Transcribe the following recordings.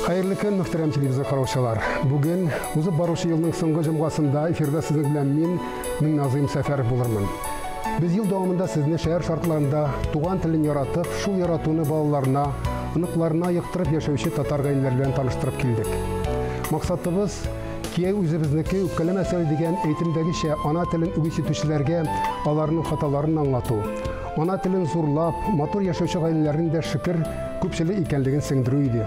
Hayırlı gün muhterem televizyon karşılar. Bugün uzun barışı yılının soңғы жұмғасында эфирде sizin bilen min Nazım Səfərov bulurman. Biz yıl doğumunda sizni şehir şartlarında tuğan tilin yaratıp, şul yaratığını balalarına, ınıklarına yıktırıp yaşayışı Tatar gayinlerle tanıştırıp kildik. Maksatımız ki özümüzdeki ükkele mesele degen eğitimdeki ana tilin ügüsütüşlerge alarının hatalarını anlatу. Ana tilin zurlap, motor yaşayışı gayinlerin de şükür köpçülük ikenligin singdiruydu.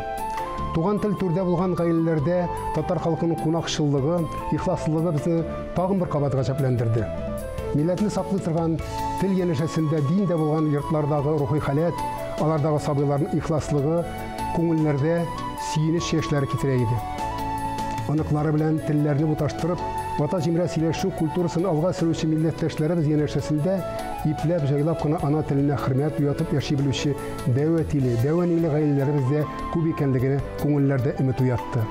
Туган тел түрдә булган гаиләләрдә татар халкының кунакчыллыгы, ихласлыгы безне тагын бер кабат гаҗәпләндерде. Милләтне саклый торган тел янәшәсендә диндә булган йортлардагы рухи халәт, алардагы сабыйларның ихласлыгы күңелләрдә сөенеч яшьләре китерә иде. Аныклары белән телләрне буташтырып, вата җимрә сөйләшү культурасын алга сөрүче милләттәшләребез янәшәсендә ипләп җайлап кына ана теленә хөрмәт уятып яши белүче дәвәниле гаиләләребездә күп икәнлегенә күңелләрдә өмет уятты.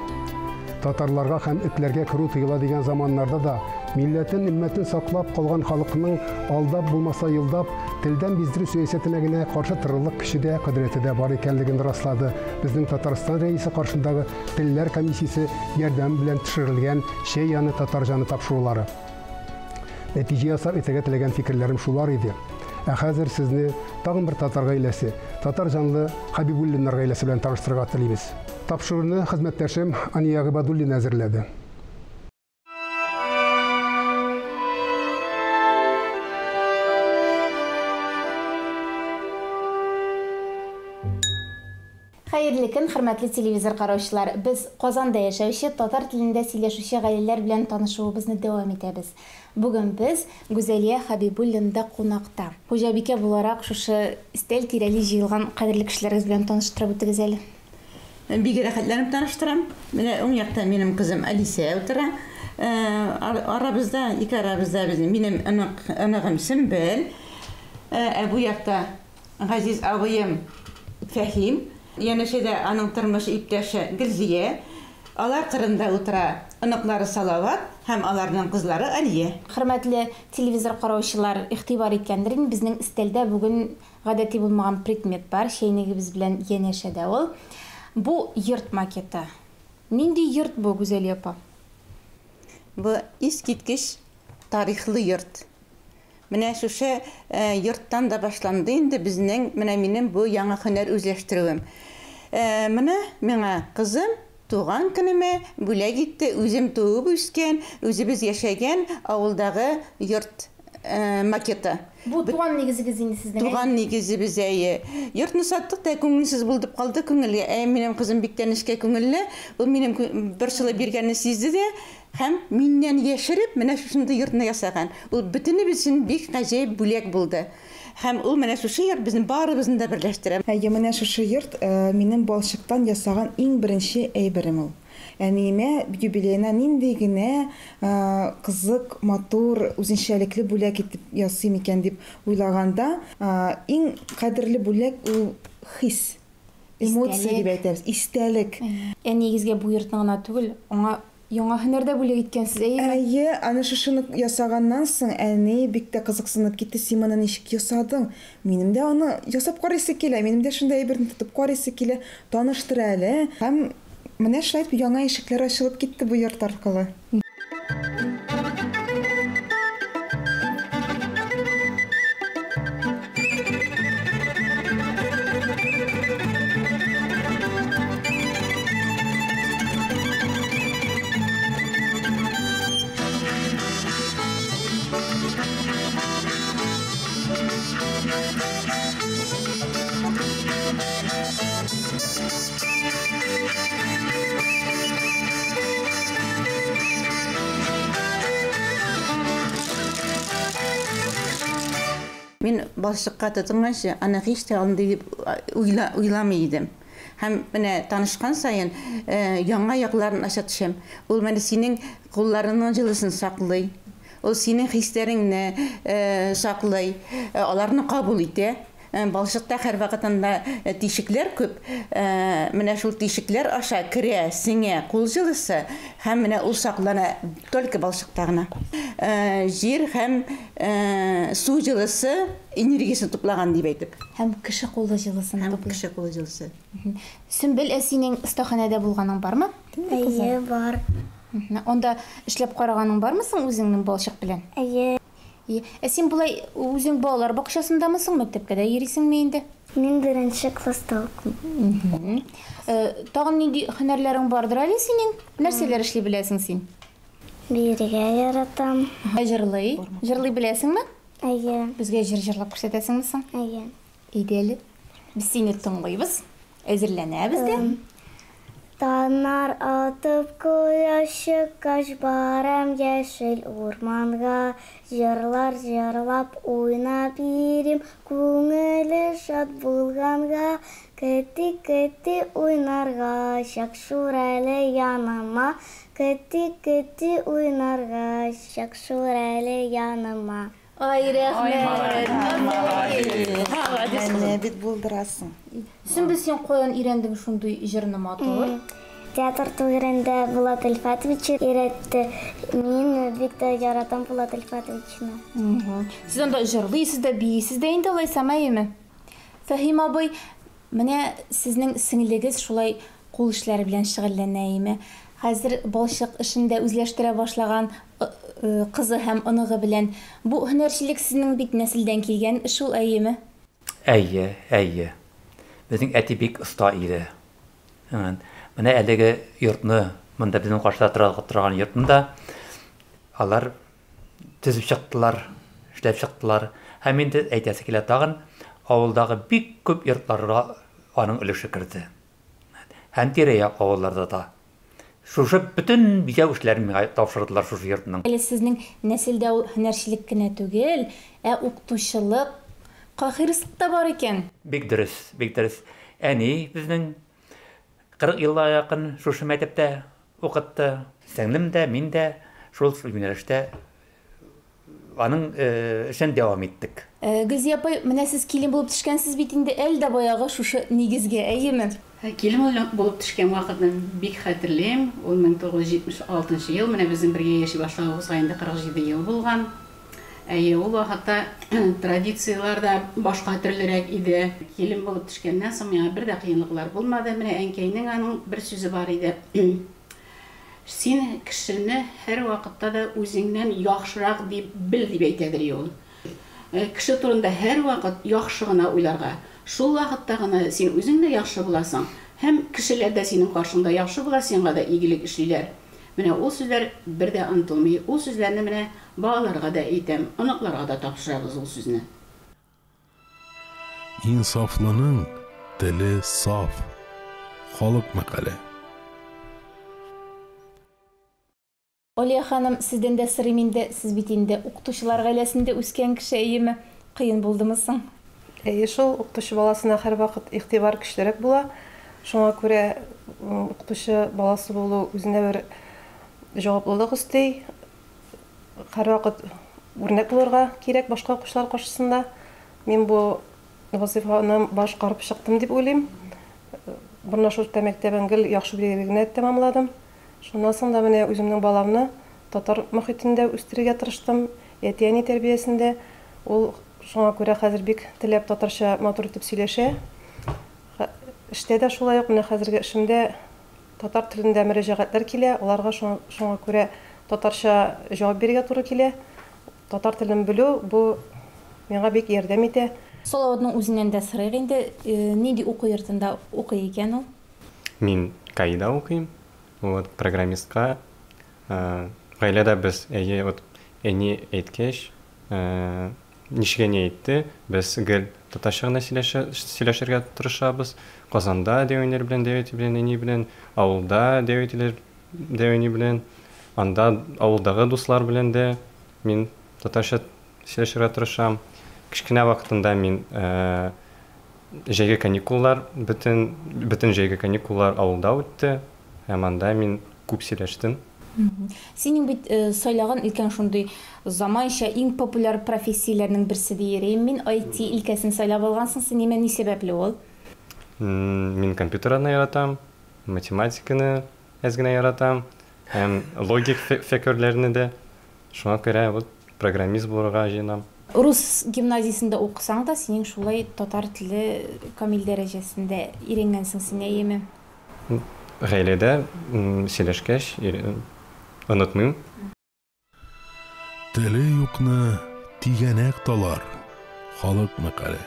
Татарларга һәм этләргә керү тыела дигән заманнарда да милләтен, иммәтен саклап калган халыкның алдап булмаса йылдап телдән биздерү сәясәтенә генә каршы торырлык кешедә, кыдырәтедә бар икәнлеген раслады. Безнең Татарстан рәисе каршындагы телләр комиссиясе ярдәм белән төшерелгән шәй яны татар җаны тапшырулары. Нәтиҗә ясап итәргә теләгән фикерләрем шулар иде. Ә хәзер сезне тагын бер татар гаиләсе, татар җанлы Хәбибуллиннар гаиләсе белән таныштырырга телибез. Тапшыруны хезмәттәшем Ания Гыйбадуллина әзерләде. Hayırlı gün, hürmetli televizor karşılar. Biz Kazan'da yaşayışı, Tatar tilinde сөйләшүче гаиләләр белән танышуыбызны дәвам итәбез. Бүген без Гүзәлия Хәбибуллинда кунакта. Хуҗабикә буларак шушы истәл тирәли җыелган кадерле кешеләрегез белән таныштырып үтегез әле. Бик рәхәтләнеп таныштырам. Менә уң якта минем кызым Алисия утыра. Арабызда, ике арабызда безнең минем аныгым Сөмбел. Бу якта Газиз абыем Фәһим. Янәшәдә аның тормыш иптәше Гөлзия. Алар кырында утыра аныклары Салават һәм аларның кызлары Алия. Хөрмәтле телевизор караучылар, игътибар иткәндер, безнең истәлдә бүген гадәти булмаган предмет бар. Шәйнегебез белән янәшәдә ул. Бу йорт макеты. Нинди йорт бу, Гүзәлия апа? Бу искиткеч тарихлы йорт. Менә шушы йорттан да башланды инде безнең, менә минем бу яңа һөнәр үзләштерүем. Менә миңа кызым туган көнемә бүләк итте, үзем туып үскән, үзебез яшәгән авылдагы йорт макеты. Бу туган нигезегез инде сезнең. Туган нигезебез әйе. Йортны саттык да күңелсез булып калды, күңелгә. Минем кызым бик тәнешкә күңелле. Ул минем бер сылы биргәнне сизде дә, һәм миннән яшереп, менә шушында йортны ясаган. Ул бөтенебез өчен бик гаҗәп бүләк булды. Һәм ул менә шушы йорт безнең барыбызны да берләштерә. Менә шушы йорт минем балчыктан ясаган иң беренче әйберем ул. Әниемә юбилейна нинди генә кызык, матур, үзенчәлекле бүләк итеп ясыйм икән дип уйлаганда, иң кадерле бүләк ул хис, эмоция дип әйтәбез, истәлек. Нигезгә бу йортны гына түгел, аңа яңа һөнәрдә бүләк иткәнсез, әйеме? Әйе, аны шушыны ясаганнан соң әни бик тә кызыксынып китте, син моны ничек ясадың? Минем дә аны ясап карыйсы килә, минем дә шундай әйберне тотып карыйсы килә, таныштыр әле. Һәм менә шулай яңа ишекләр ачылып китте бу йорт аркылы. Мин балчыкка тотынганчы, аны һич тә алынды дип уйламый идем. Һәм менә танышкан сайын яңа якларын ача төшәм. Ул менә синең кулларыңның җылысын саклый. Ул синең хисләреңне саклый. Аларны кабул итә. балшыкта һәр вакытында тишекләр күп. Менә шул тишекләр аша керә, сиңә кул җылысы һәм менә ул саклана только балшыкта гына. Җир һәм су җылысы энергиясын туплаган дип әйтеп. Һәм кеше кулы җылысын Һәм туплый. кеше кулы җылысы. Сөмбел, синең остаханәдә булганың бармы? Әйе, бар. Онда эшләп караганың бармы соң үзеңнең балчык белән? Әйе, Син булай үзең балалар бакчасындамысың, мәктәпкә дә йөрисеңме инде? мин беренче класста укыйм. Тагын нинди һөнәрләрең бардыр әле синең? Нәрсәләр эшли беләсең син? Биргә яратам. Җырлый беләсеңме? Әйе, Безгә җыр җырлап күрсәтәсеңме соң? әйе. Идеале. Без сине тыңлыйбыз. Әзерләнәбез дә. Танар атып кояшы каш барам яшел урманга. Җырлар җырлап уйнап йөрим, күңеле шат булганга. Кети уйнарга, чак шүрәле яныма. Кети уйнарга, чак шүрәле яныма. Ай, рәхмәт. Әнә бит булдырасың. Сөмбел, син каян өйрәндең шундый җырны матур? Театр турында Булат Ильфатович өйрәтте. Мин бик тә яратам Булат Ильфатовичны. Сез анда җырлыйсыз да, бийсез дә инде алай самайымы? Фәһим абый, менә сезнең сеңлегез шулай кул эшләре белән шөгыльләнәме? Хәзер балчык эшендә үзләштерә башлаган кызы һәм оныгы белән. Бу һөнәрчелек сезнең бит нәселдән килгән эш ул, әйеме? Әйе. Безнең әти бик оста иде. Менә әлеге йортны, монда безнең каршыда торган йортында алар төзеп чыктылар, эшләп чыктылар. Һәм инде әйтәсе килә тагын, авылдагы бик күп йортларга аның өлеше керде. Һәм тирә-як авылларда да. Шушы бүтән бизәү эшләрен миңа тапшырдылар шушы йортның. Әле сезнең нәселдә ул һөнәрчелек кенә түгел, укытучылык, каһирслык та бар икән. Бик дөрес. Әни безнең 40 елга якын шушы мәктәптә укытты. Сеңлем дә, мин дә шул юнәлештә аның эшен дәвам иттек. Гөлзия апай, менә сез килен булып төшкәнсез бит инде әле дә баягы шушы нигезгә, әйеме? Килен булып төшкән вакытны бик хәтерләйм. Ул 1976 ел, менә безнең бергә яши башлаганыбызга инде 47 ел булган. Ул вакытта традициялар да башка төрлерәк иде. Килен булып төшкәннән соң миңа бер дә кыенлыклар булмады. Менә әнкәйнең аның бер сүзе бар иде. Син кешене һәр вакытта да үзеңнән яхшырак дип бил дип әйтәдер ул. Кеше турында һәр вакыт яхшы гына уйларга. Шул вакытта гына син үзең дә яхшы буласың. Һәм кешеләр дә синең каршыңда яхшы була, сиңа да игелек эшлиләр. Менә ул сүзләр бер дә онытылмый. Ул сүзләрне менә балаларга да әйтәм, оныкларга да тапшырабыз ул сүзне. İnsaflının dili saf. Халык мәкале. Олия ханым, сездән дә сорыйм инде, сез бит инде укытучылар гаиләсендә үскән кеше, әйеме? Кыен булдымы соң? Шул укытучы баласына һәр вакыт игътибар көчлерәк була. Шуңа күрә укытучы баласы булу үзенә бер җаваплылык өсти. Һәр вакыт үрнәк булырга кирәк башка укучылар каршысында. Мин бу вазифаны башкарып чыктым дип уйлыйм. Бурна шул мәктәбен гел яхшы билгелегенә тәмамладым. Шуннан соң да менә үземнең баламны татар мөхитендә үстерергә тырыштым. Әти-әни тәрбиясендә. Ул шуңа күрә хәзер бик теләп татарча матур итеп сөйләшә. Эштә дә шулай ук, менә хәзерге эшемдә татар телендә мөрәҗәгатьләр килә. Аларга шуңа күрә татарча җавап бирергә туры килә. Татар телен белү бу миңа бик ярдәм итә. Салаватның үзеннән дә сорыйк инде, нинди уку йортында укый икән ул? Мин Каида укыйм. Вот программистка. Гаиләдә без әни әйткәч, ничегә не әйтте, без гел татарча гына сөйләшергә тырышабыз. Казанда дәвәннәр белән, әни белән, авылда дәвәни белән, анда авылдагы дуслар белән дә мин татарча сөйләшергә тырышам. Кичкенә вакытында мин җәйге каникуллар, бөтен җәйге каникуллар авылда үтте. Һәм анда мин күп сөйләштем. Синең бит сайлаган өлкән шундый заманча иң популяр профессияләрнең берсе диерем. Мин IT өлкәсен сайлап алгансың, син нимә ни сәбәпле ул? Мин компьютерны яратам, математиканы әз генә яратам, һәм логик фикерләрне дә. Шуңа күрә вот программист булырга җыенам. Рус гимназиясендә укысаң да, синең шулай татар теле камил дәрәҗәсендә өйрәнгәнсең син әйеме? Гаиләдә сөйләшкәч онытмыйм. Теле юкны тигәнәк талар. Халык мәкале.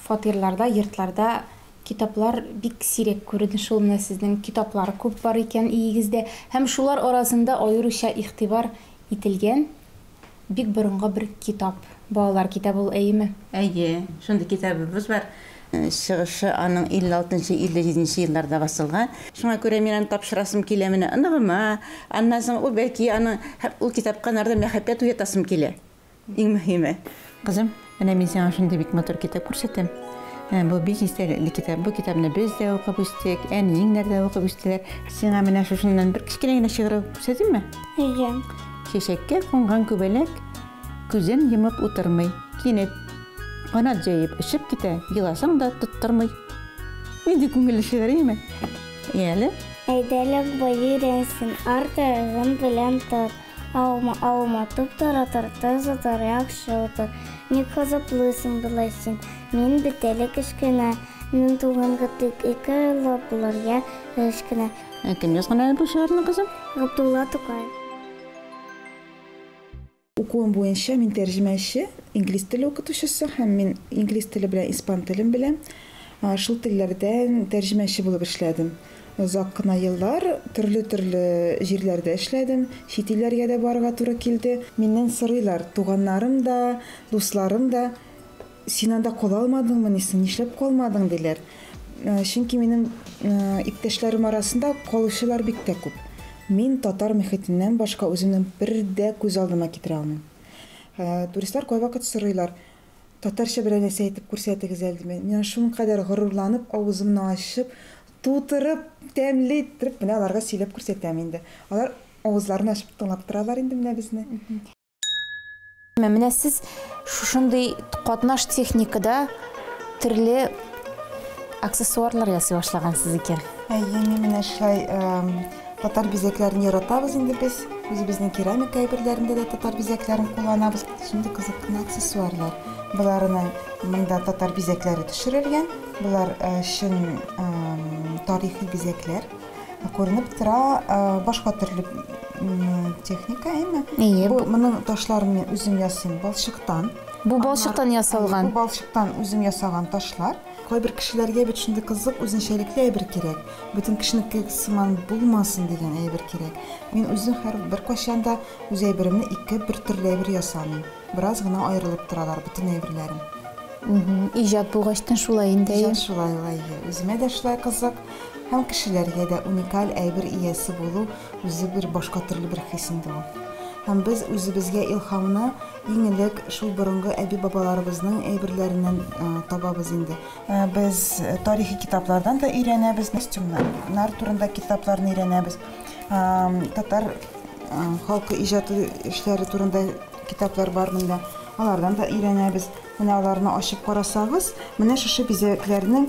Фатирларда, йортларда китаплар бик сирәк күренә. Шул менә сезнең китаплар күп бар икән өегездә. Һәм шулар арасында аеруча игътибар ителгән бик борынгы бер китап. Балалар китабы ул әйеме? Әйе, шундый китабыбыз бар. Чыгышы аның 56-57 елларда басылган. Шуңа күрә мин аны тапшырасым килә менә ыныгыма. Аннан соң ул бәлки аны ул китапка нарды мәхәббәт уятасым килә. Иң мөһиме. Кызым, менә мин сиңа шундый бик матур китап күрсәтәм. Бу бик истәлекле китап. Бу китапны без дә укып үстек, әниеңнәр дә укып үстеләр. Сиңа менә шушыннан бер кичкенә генә шигырь күрсәтимме? Әйе. Чәчәккә кунган күбәләк күзен йомып утырмый, кинеп канат җәеп ишеп китә, еласаң да тоттырмый. Нинди күңелле шигырь име? Яле? Әйдәлек байы рәнсен артыгын белән тор. Аума туп-тора тызытыр, яхшы утыр. Ник хазаплыйсың болай син? Мин бит әле кечкенә. Мин туганга тик 2 ел булырга кечкенә. Кем язган бу шигырьне, кызым? Габдулла Тукай. Укуым буенча мин тәрҗемәче, инглиз теле укытучысы һәм мин инглиз теле белән испан телен беләм. Шул телләрдән тәрҗемәче булып эшләдем. Озак кына еллар төрле җирләрдә эшләдем. Чит илләргә дә барырга туры килде. Миннән сорыйлар, туганнарым да, дусларым да, син анда кала алмадыңмы, нишләп калмадың диләр. Чөнки минем иптәшләрем арасында калучылар бик тә күп. Мин татар мөхитеннән башка үземнең бер дә күз алдыма китерә алмыйм. Туристлар кайвакыт сорыйлар, татарча берәр нәрсә әйтеп күрсәтегез әле. Мин шуның кадәр горурланып, авызымны ачып, тутырып, тәмле итеп, менә аларга сөйләп күрсәтәм инде. Алар авызларын ачып тыңлап торалар инде менә безне. Менә сез шушындый катнаш техникада төрле аксессуарлар ясый башлагансыз икән. Әйе, менә шулай татар бизәкләрен яратабыз инде без. Үзебезнең керамика әйберләрендә дә татар бизәкләрен кулланабыз. Шундый кызык кына аксессуарлар. Буларның монда татар бизәкләре төшерелгән. Булар чын тарихи бизәкләр. Күренеп тора башка төрле техника, әйме? Бу моның ташларын мин үзем ясыйм балчыктан. Бу балчыктан ясалган. Бу балчыктан үзем ясаган ташлар. Кайбер кешеләргә бит шундый кызык үзенчәлекле әйбер кирәк. Бүтән кешенеке сыман булмасын дигән әйбер кирәк. Мин үзем һәр бер кашанда үз әйберемне 2 бер төрле әйбер ясамыйм. Бераз гына аерылып торалар бүтән әйберләрем. Иҗат булгачтан шулай инде. Иҗат шулай әйе. Үземә дә шулай кызык. Һәм кешеләргә дә уникаль әйбер иясе булу үзе бер башка төрле бер хис инде ул. Һәм без үзебезгә илһамны иң элек шул борынгы әби-бабаларыбызның әйберләреннән табабыз инде. Без тарихи китаплардан да өйрәнәбез, костюмнар турында китапларны өйрәнәбез. Татар халкы иҗаты эшләре турында китаплар бар монда. Алардан да өйрәнәбез. Менә аларны ачып карасагыз, менә шушы бизәкләрнең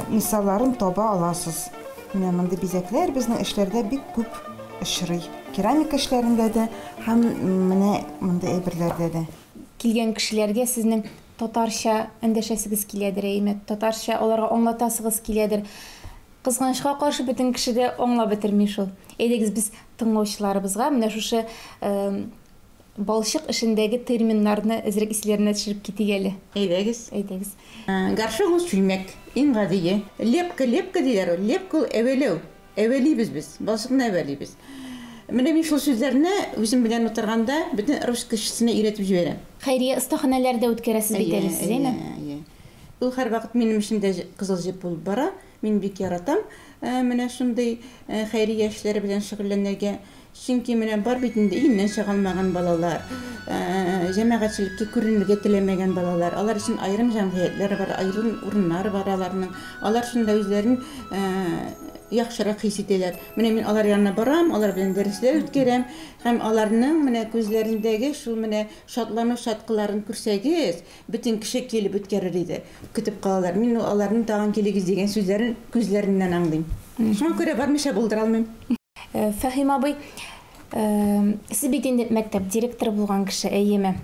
мисалларын таба аласыз. Менә монда бизәкләр безнең эшләрдә бик күп очрый. Керамика эшләрендә дә һәм менә монда әйберләрдә дә. Килгән кешеләргә сезнең татарча эндәшәсегез киләдер, әйме? Татарча аларга аңлатасыгыз киләдер. Кызганычка каршы бөтен кеше дә аңлап бетерми шул. Әйдәгез без тыңлаучыларыбызга менә шушы балчык эшендәге терминнарны әзрәк исләренә төшереп китик әле. Әйдәгез. Гаршык ул чүлмәк, иң гадие. Лепка диләр, лепка әвәләү. Әвәлибез без, балчыкны әвәлибез. Менә мин шул сүзләрне үзем белән утырганда бөтен рус кешесенә өйрәтеп җибәрәм. Хәйрия остаханәләрдә үткәрәсез бит әле сез, әйме? Ул һәрвакыт минем эшемдә кызыл җеп булып бара. Мин бик яратам. Менә шундый хәйрия эшләре белән шөгыльләнергә. Чөнки менә бар бит инде иннән чыгалмаган балалар, җәмәгатьчелеккә күренергә теләмәгән балалар. Алар өчен аерым җәмгыятьләр бар, аерым урыннар бар аларның. Алар шунда үзләрен яхшырак хис итәләр. Менә мин алар янына барам, алар белән дәресләр үткәрәм һәм аларның менә күзләрендәге шул менә шатлану шаткыларын күрсәгез, бөтен кеше килеп үткәрер иде. Көтеп калалар. Мин аларның тагын килегез дигән сүзләрен күзләреннән аңлыйм. Шуңа күрә бармыйча булдыра алмыйм. Фәһим абый, сез бит инде мәктәп директоры булган кеше, әйеме?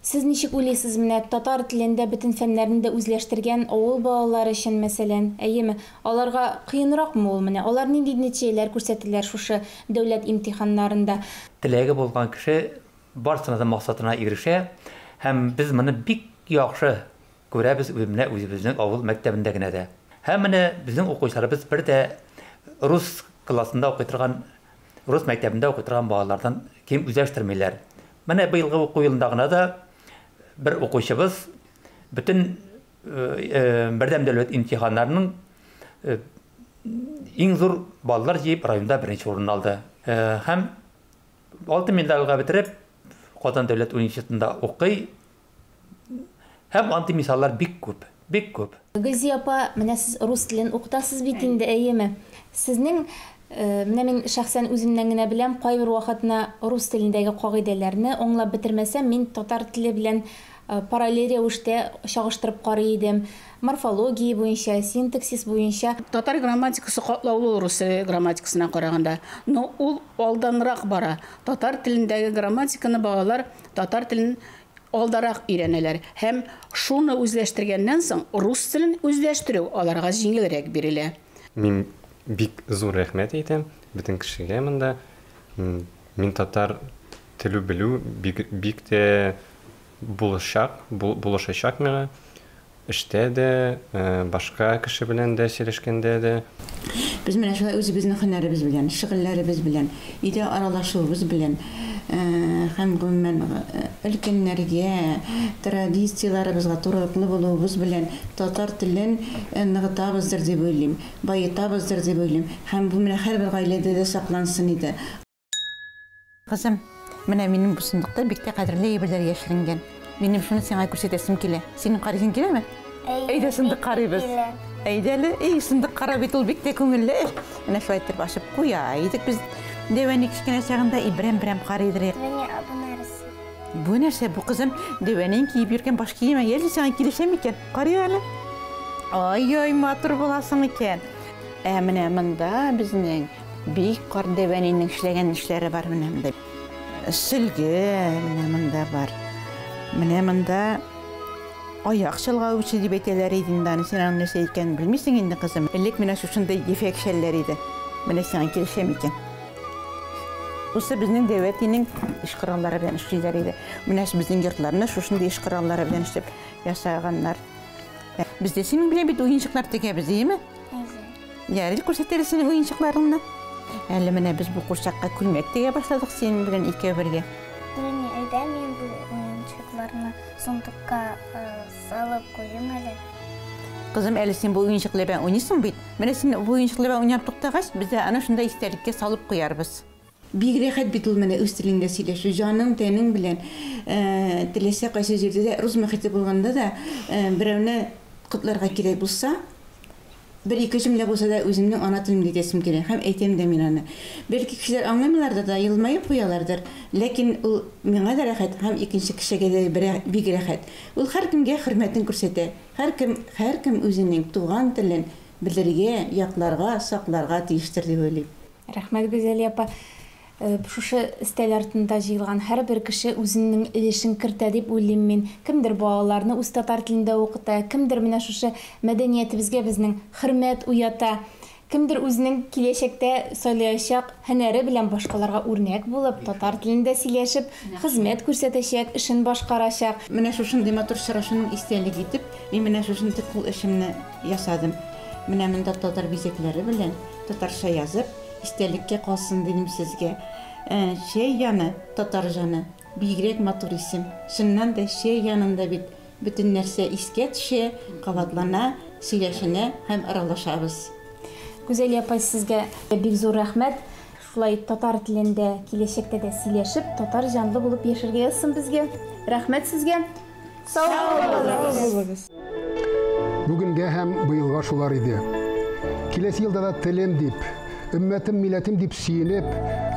Сез ничек уйлыйсыз, менә татар телендә бөтен фәннәрне үзләштергән авыл балалары өчен, мәсәлән, әйеме, аларга кыенракмы ул менә? Алар нинди нәтиҗәләр күрсәтәләр шушы дәүләт имтиханнарында? Теләге булган кеше барсына да максатына ирешә, һәм без моны бик яхшы күрәбез үзебезнең авыл мәктәбендә генә дә. Һәм менә безнең укучыларыбыз бер дә рус классында укый торган, рус мәктәбендә укый торган балалардан ким үзләштермиләр. Менә быелгы уку елында гына да bir укучыбыз bütün бердәм дәүләт имтиханнарының иң зур баллар җыеп районда беренче урын алды. Һәм алтын медальгә бетереп Казан дәүләт университетында укый. Һәм антимисаллар бик күп. Гөлзия апа, менә сез рус телен укытасыз бит инде, әйеме? Сезнең менә мин шәхсән үземнән генә беләм, кайбер вакытна рус телендәге кагыйдәләрне аңлап бетермәсәм, мин татар теле белән параллель рәвештә чагыштырып карый идем. Морфология буенча, синтаксис буенча. Татар грамматикасы катлаулы рус грамматикасына караганда, но ул алданрак бара. Татар телендәге грамматиканы балалар татар телен алдарак өйрәнәләр. Һәм шуны үзләштергәннән соң рус телен үзләштерү аларга җиңелрәк бирелә. Мин бик зур рәхмәт әйтәм бөтен кешегә монда. Мин татар теле белү бик тә булышачак миңа. Эштә дә, башка кеше белән дә сөйләшкәндә дә. Без менә шулай үзебезнең һөнәребез белән, шөгыльләребез белән, иде аралашуыбыз белән һәм гомумән өлкәннәргә, традицияларыбызга турылыклы булуыбыз белән татар телен ныгытабыздыр дип уйлыйм, баетабыздыр дип уйлыйм. Һәм бу менә һәрбер гаиләдә дә саклансын иде. Кызым, менә минем бу сундукта бик тә кадерле әйберләр яшеренгән. Минем шуны сиңа күрсәтәсем килә. Синең карыйсың киләме? Әйдә, сундук карыйбыз. Әйдәле, сундук карап бит ул бик тә күңелле. Менә шулай итеп ашып куя. Идек без дәвәне кичкенә чагында ибрәм карыйдырык. Бу нәрсә бу кызым? Дәвәнең киеп йөргән баш киеме яшь сиңа килешәме икән? Карый әле. Ай, матур буласың икән. Менә монда безнең бик кар дәвәнең эшләгән эшләре бар менә монда. Сөлге менә монда бар. Менә монда аяк чалгаучы дип әйтәләр иде инде. Син аны нәрсә икән белмисең инде кызым. Элек менә шушындай ефәкчәлләр иде. Менә сиңа килешәме икән? Бусы безнең дәүләтнең эш кораллары белән эшлиләр иде. Менә безнең йортларны шушындай эш кораллары белән эшләп ясаганнар. Бездә синең белән бит уенчыклар тегәбез, әйеме? Ярый, күрсәтәләр синең уенчыкларыңны. Әле менә без бу курчакка күлмәк тегә башладык синең белән икәү бергә. Менә әйдә мин бу уенчыкларны сундукка салып куйым әле. Кызым, әле син бу уенчыклар белән уйныйсың бит. Менә син бу уенчыклар белән уйнап туктагач, без дә аны шунда истәлеккә салып куярбыз. Бик рәхәт бит ул менә үз телендә сөйләшү, җаның тәнең белән. Теләсә кайсы җирдә дә рус мәхәте булганда да берәүне котларга кирәк булса, bir-ике җөмлә булса да үземнең ана телемдә әйтәсем килә һәм әйтәм дә мин аны. Бәлки кешеләр аңламыйлар да елмаеп куялардыр, ләкин ул миңа да рәхәт һәм икенче кешегә дә бик рәхәт. Ул һәркемгә хөрмәтен күрсәтә. Һәркем үзенең туган телен белергә, якларга, сакларга тиештер дип уйлыйм. Рәхмәт, Гүзәлия апа. Шушы өстәл артында җыелган һәрбер кеше үзенең өлешен кертә дип уйлыйм мин. Кемдер балаларны үз татар телендә укыта, кемдер менә шушы мәдәниятебезгә безнең хөрмәт уята, кемдер үзенең киләчәктә сайлаячак һөнәре белән башкаларга үрнәк булып, татар телендә сөйләшеп, хезмәт күрсәтәчәк, эшен башкарачак. Менә шушындый матур чырашының истәлек итеп, мин менә шушындый кул эшемне ясадым. Менә монда татар бизәкләре белән татарча язып, истәлеккә калсын дидем сезгә. Шәй яны, татар җаны, бигрәк матур исем. Шуннан да шәй янында бит бөтен нәрсә искә төшә, кабатлана, сөйләшенә һәм аралашабыз. Гүзәлия апа, сезгә бик зур рәхмәт. Шулай татар телендә киләчәктә дә сөйләшеп, татар җанлы булып яшәргә язсын безгә. Рәхмәт сезгә. Сау булыгыз. Бүгенгә һәм быелга шулар иде. Киләсе елда да телем дип, өммәтем, милләтем дип сөенеп,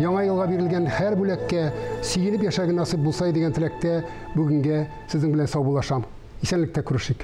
яңа елга бирелгән һәр бүләккә сөенеп яшәргә насыйп булса дигән теләктә бүгенгә сезнең белән саубуллашам. Исәнлектә күрешик.